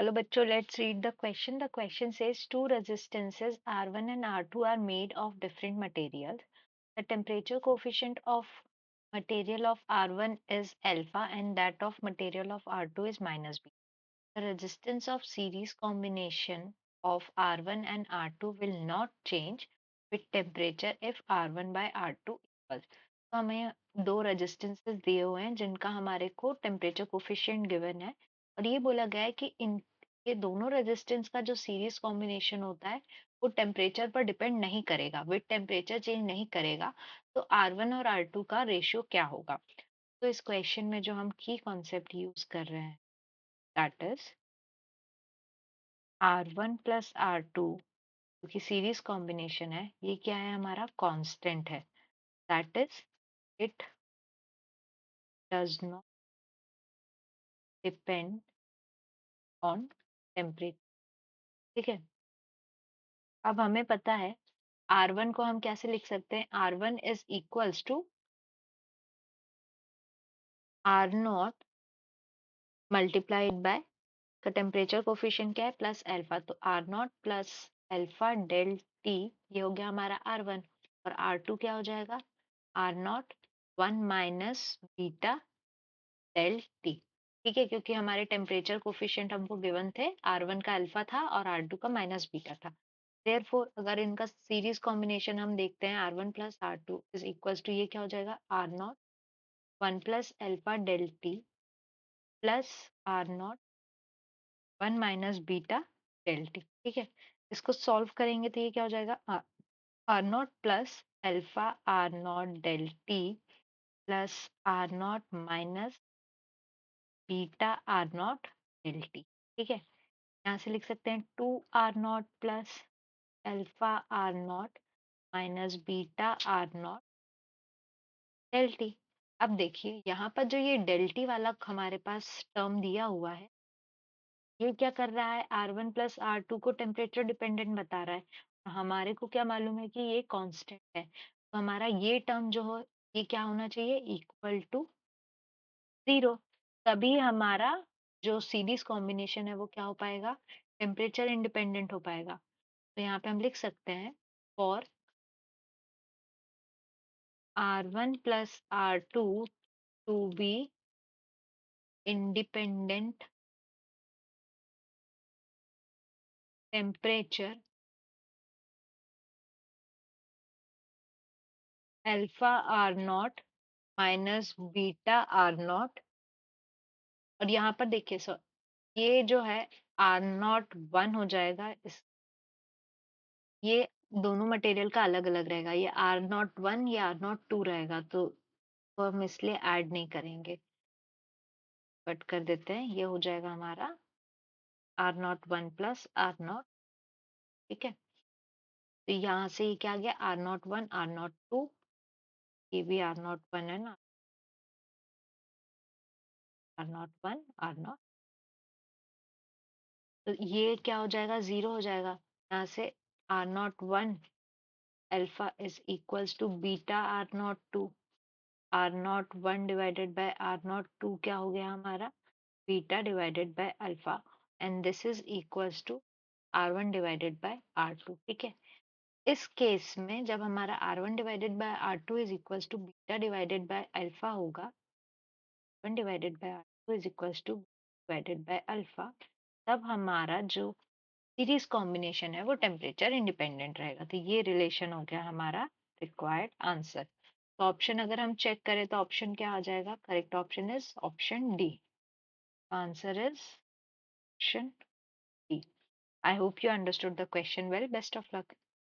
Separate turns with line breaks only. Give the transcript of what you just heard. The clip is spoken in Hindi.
Hello, bachcho, let's read the question. The question says two resistances R1 and R2 are made of different materials. The temperature coefficient of material of R1 is alpha and that of material of R2 is minus b. The resistance of series combination of R1 and R2 will not change with temperature if R1 by R2 equals. तो हमें दो रेजिस्टेंसेस दिए हुए हैं जिनका हमारे को टेम्परेचर कोफिशिएंट गिवन है और ये बोला गया है कि इन ये दोनों रेजिस्टेंस का जो सीरीज कॉम्बिनेशन होता है वो टेम्परेचर पर डिपेंड नहीं करेगा, विद टेम्परेचर चेंज नहीं करेगा। तो R1 और R2 का रेशियो क्या होगा? तो इस क्वेश्चन में जो हम की कॉन्सेप्ट यूज कर रहे हैं that is R1 plus R2 क्योंकि सीरीज कॉम्बिनेशन है, ये क्या है हमारा कांस्टेंट है, that is it does not depend on temperature. ठीक है, अब हमें पता है R1 को हम कैसे लिख सकते हैं, R1 is equals to R0 multiplied by का टेम्परेचर कोफिशिएंट क्या है प्लस अल्फा, तो R0 plus alpha del T ये हो गया हमारा R1 और R2 क्या हो जाएगा R0 1 minus beta del T. ठीक है, क्योंकि हमारे टेम्परेचर कोफिशिएंट हमको गिवन थे, R1 का अल्फा था और R2 का माइनस बीटा था। देयरफॉर अगर इनका सीरीज कॉम्बिनेशन हम देखते हैं R1 plus R2 is equals to ये क्या हो जाएगा R0 1 plus alpha del T plus R0 1 minus beta del T. ठीक है, इसको सॉल्व करेंगे तो ये क्या हो जाएगा R0 plus alpha R0 del T plus R0 minus beta R0 del T. ठीक है, यहाँ से लिख सकते हैं 2R0 plus alpha R0 minus beta R0 del T. अब देखिए यहाँ पर जो ये डेल टी वाला हमारे पास टर्म दिया हुआ है, ये क्या कर रहा है R1 प्लस R2 को टेम्परेचर डिपेंडेंट बता रहा है। हमारे को क्या मालूम है कि ये कांस्टेंट है, तो हमारा ये टर्म जो हो ये क्या होना चाहिए इक्वल टू 0, तभी हमारा जो सीरीज कॉम्बिनेशन है वो क्या हो पाएगा टेम्परेचर इंडिपेंडेंट हो पाएगा। तो यहाँ पे हम लिख सकते हैं for R1 plus R2 to be independent temperature alpha R0 minus beta R0। और यहाँ पर देखिए सर ये जो है R0 1 हो जाएगा, इस ये दोनों मटेरियल का अलग अलग रहेगा, ये R0 1 ये R0 2 रहेगा, तो हम इसलिए ऐड नहीं करेंगे, कट कर देते हैं। ये हो जाएगा हमारा R0 1 प्लस R0। ठीक है, तो यहाँ से ये क्या आ गया R0 1 R0 2, ये भी R0 1 है ना R0 1 R0, तो ये क्या हो जाएगा 0 हो जाएगा। यहाँ से R0 1 alpha is equals to beta R0 2, R0 1 divided by R0 2 क्या हो गया हमारा beta divided by alpha, and this is equals to R1 divided by R2। ठीक है, इस केस में जब हमारा R1 divided by R2 is equals to beta divided by alpha होगा, 1 divided by R2 is equals to divided by alpha, तब हमारा जो सीरीज कॉम्बिनेशन है वो टेम्परेचर इंडिपेंडेंट रहेगा। तो ये रिलेशन हो गया हमारा रिक्वायर्ड आंसर। तो ऑप्शन अगर हम चेक करें तो ऑप्शन क्या आ जाएगा, correct option is option D, answer is option D. I hope you understood the question well, best of luck.